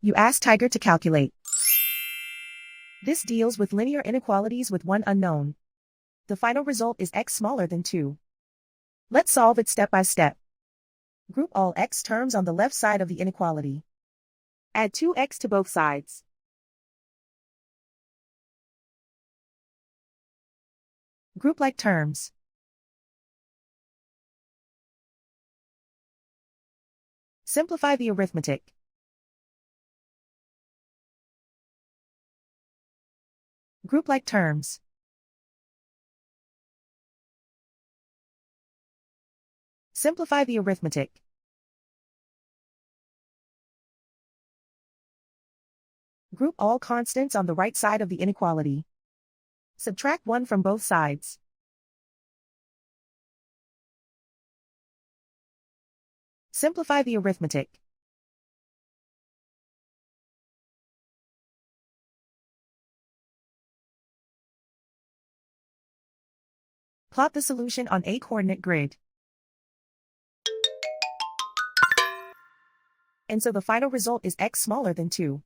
You ask Tiger to calculate. This deals with linear inequalities with one unknown. The final result is x smaller than 2. Let's solve it step by step. Group all x terms on the left side of the inequality. Add 2x to both sides. Group like terms. Simplify the arithmetic. Group like terms. Simplify the arithmetic. Group all constants on the right side of the inequality. Subtract 1 from both sides. Simplify the arithmetic. Plot the solution on a coordinate grid. And so the final result is x smaller than 2.